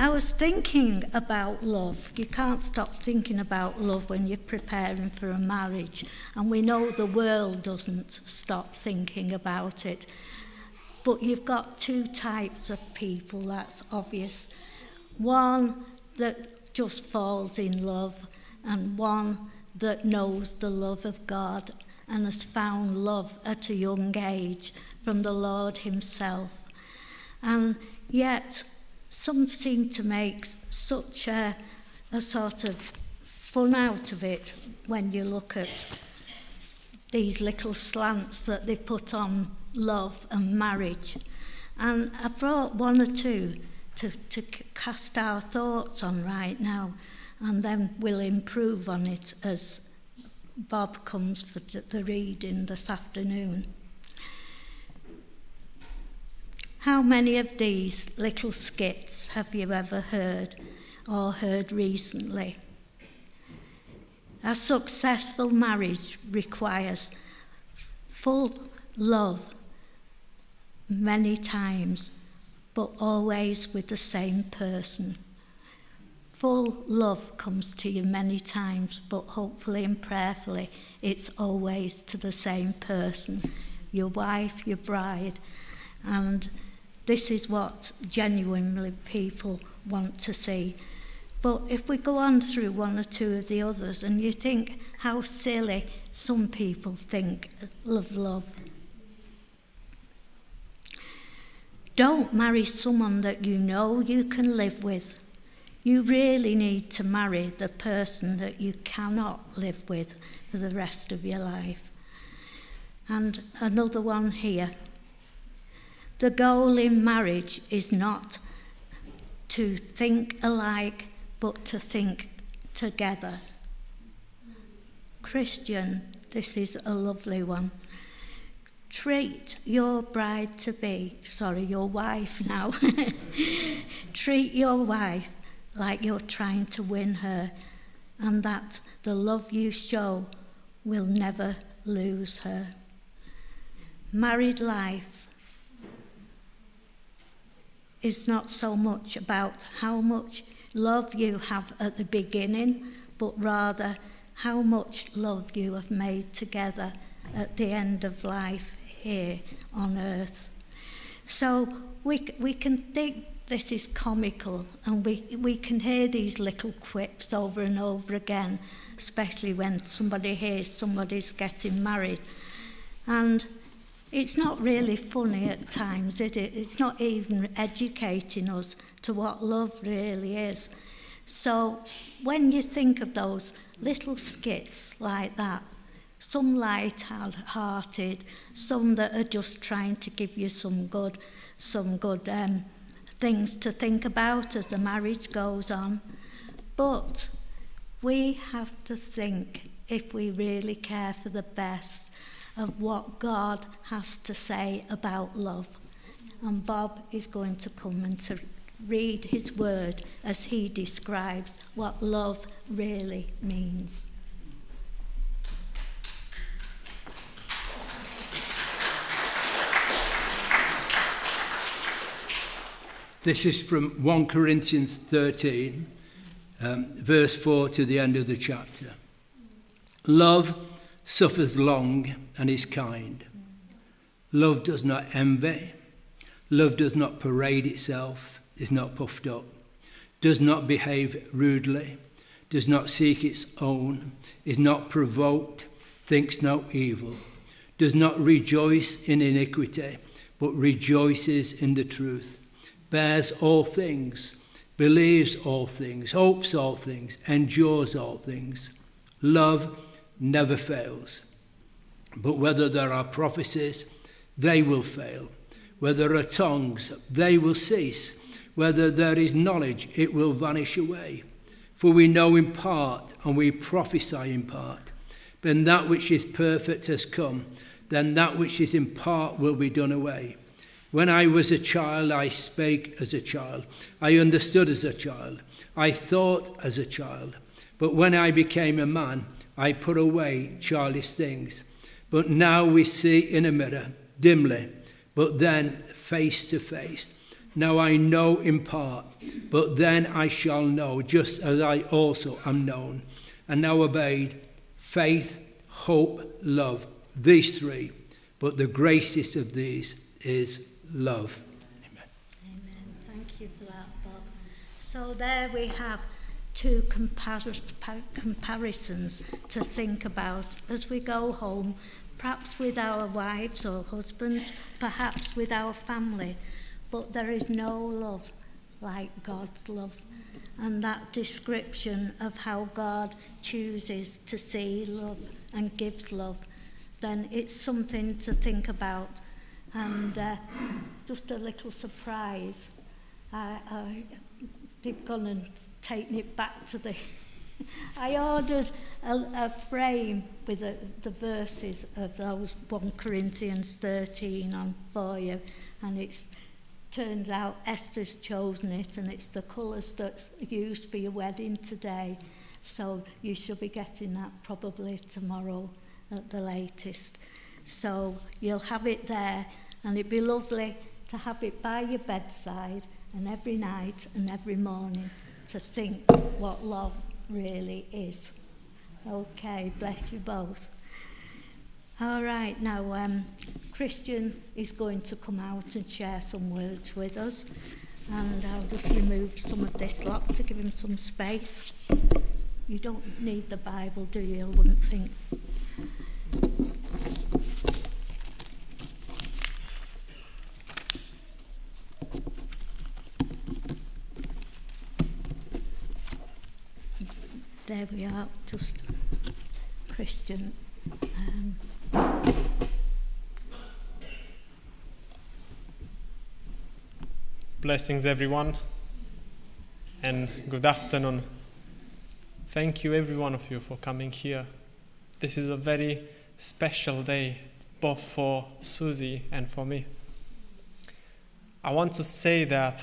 I was thinking about love. You can't stop thinking about love when you're preparing for a marriage. And we know the world doesn't stop thinking about it. But you've got two types of people, that's obvious. One that just falls in love, and one that knows the love of God and has found love at a young age from the Lord himself. And yet, some seem to make such a sort of fun out of it when you look at these little slants that they put on love and marriage. And I brought one or two to cast our thoughts on right now, and then we'll improve on it as Bob comes for the reading this afternoon. How many of these little skits have you ever heard or heard recently? A successful marriage requires full love many times, but always with the same person. Full love comes to you many times, but hopefully and prayerfully it's always to the same person, your wife, your bride. And this is what genuinely people want to see. But if we go on through one or two of the others, and you think how silly some people think of love. Don't marry someone that you know you can live with. You really need to marry the person that you cannot live with for the rest of your life. And another one here. The goal in marriage is not to think alike, but to think together. Christian, this is a lovely one. Treat your your wife now. Treat your wife like you're trying to win her, and that the love you show will never lose her. Married life is not so much about how much love you have at the beginning, but rather how much love you have made together at the end of life here on earth. So we can think this is comical, and we can hear these little quips over and over again, especially when somebody hears somebody's getting married. And it's not really funny at times, is it? It's not even educating us to what love really is. So when you think of those little skits like that, some light-hearted, some that are just trying to give you some good things to think about as the marriage goes on. But we have to think, if we really care for the best, of what God has to say about love. And Bob is going to come and to read his word as he describes what love really means. This is from 1 Corinthians 13, verse 4 to the end of the chapter. Love suffers long and is kind. Love does not envy. Love does not parade itself, is not puffed up, does not behave rudely, does not seek its own, is not provoked, thinks no evil, does not rejoice in iniquity, but rejoices in the truth, bears all things, believes all things, hopes all things, endures all things. Love never fails. But whether there are prophecies, they will fail. Whether there are tongues, they will cease. Whether there is knowledge, it will vanish away. For we know in part, and we prophesy in part. When that which is perfect has come, then that which is in part will be done away. When I was a child, I spake as a child. I understood as a child. I thought as a child. But when I became a man, I put away childish things. But now we see in a mirror, dimly, but then face to face. Now I know in part, but then I shall know, just as I also am known. And now obeyed faith, hope, love, these three, but the greatest of these is love. Amen. Amen. Thank you for that, Bob. So there we have two comparisons to think about as we go home, perhaps with our wives or husbands, perhaps with our family. But there is no love like God's love. And that description of how God chooses to see love and gives love, then it's something to think about. And just a little surprise, they've gone and taken it back to the... I ordered a frame with the verses of those 1 Corinthians 13 on for you, and it's turns out Esther's chosen it, and it's the colours that's used for your wedding today. So you should be getting that probably tomorrow at the latest. So you'll have it there, and it'd be lovely to have it by your bedside, and every night and every morning to think what love really is. Okay, bless you both. All right, now Christian is going to come out and share some words with us, and I'll just remove some of this lot to give him some space. You don't need the Bible, do you? I wouldn't think. There we are, just Christian. Blessings, everyone, and good afternoon. Thank you, every one of you, for coming here. This is a very special day, both for Susie and for me. I want to say that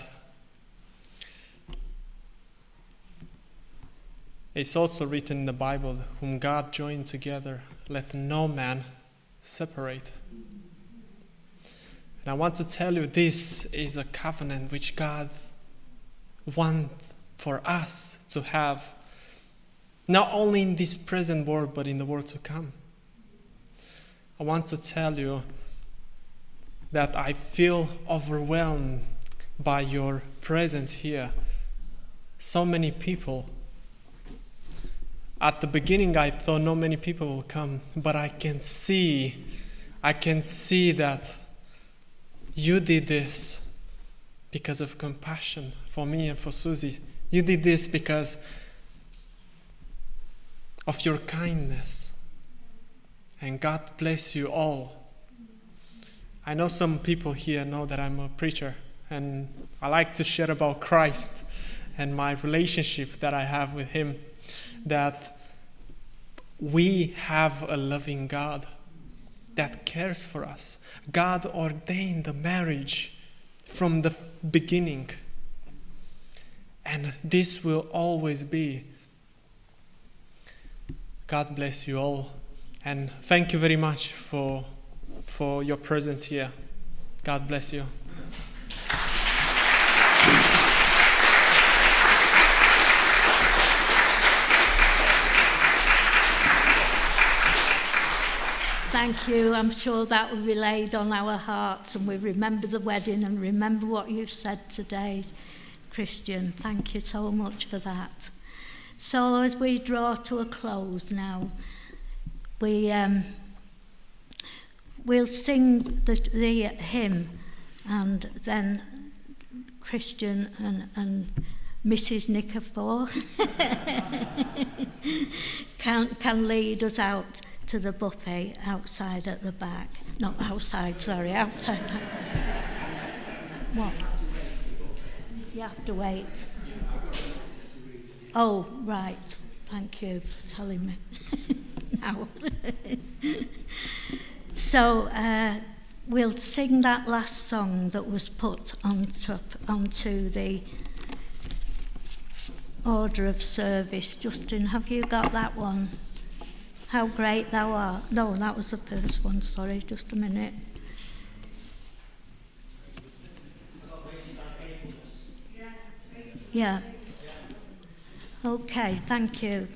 it's also written in the Bible, whom God joined together, let no man separate. And I want to tell you, this is a covenant which God wants for us to have, not only in this present world, but in the world to come. I want to tell you that I feel overwhelmed by your presence here. So many people. At the beginning, I thought not many people will come, but I can see that you did this because of compassion for me and for Susie. You did this because of your kindness. And God bless you all. I know some people here know that I'm a preacher, and I like to share about Christ and my relationship that I have with Him. That we have a loving God that cares for us. God ordained the marriage from the beginning. And this will always be. God bless you all. And thank you very much for your presence here. God bless you. Thank you. I'm sure that will be laid on our hearts, and we remember the wedding and remember what you've said today, Christian. Thank you so much for that. So as we draw to a close now, we'll sing the hymn, and then Christian and Mrs. Nicafor can lead us out to the buffet outside at the back. Not outside, sorry, outside. What? You have to wait. Oh, right. Thank you for telling me. Now. So we'll sing that last song that was put onto the order of service. Justin, have you got that one? How great thou art. No, that was the first one, sorry, just a minute. Yeah. Okay, thank you.